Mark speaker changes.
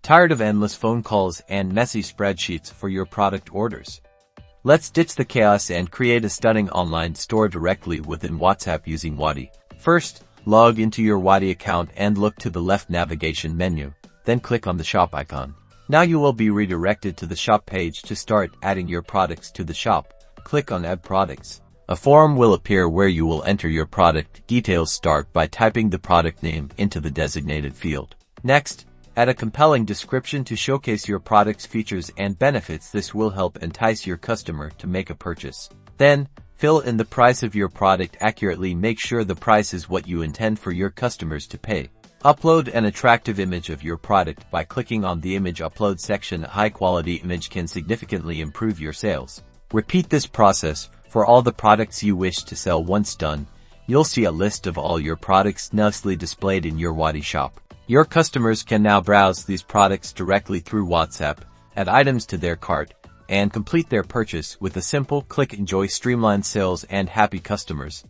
Speaker 1: Tired of endless phone calls and messy spreadsheets for your product orders? Let's ditch the chaos and create a stunning online store directly within WhatsApp using Wati. First, log into your Wati account and look to the left navigation menu, then click on the shop icon. Now you will be redirected to the shop page. To start adding your products to the shop, click on Add Products. A form will appear where you will enter your product details. Start by typing the product name into the designated field. Next, add a compelling description to showcase your product's features and benefits. This will help entice your customer to make a purchase. Then, fill in the price of your product accurately. Make sure the price is what you intend for your customers to pay. Upload an attractive image of your product by clicking on the Image Upload section. A high-quality image can significantly improve your sales. Repeat this process for all the products you wish to sell. Once done, you'll see a list of all your products nicely displayed in your Wati shop. Your customers can now browse these products directly through WhatsApp, add items to their cart, and complete their purchase with a simple click. Enjoy streamlined sales and happy customers.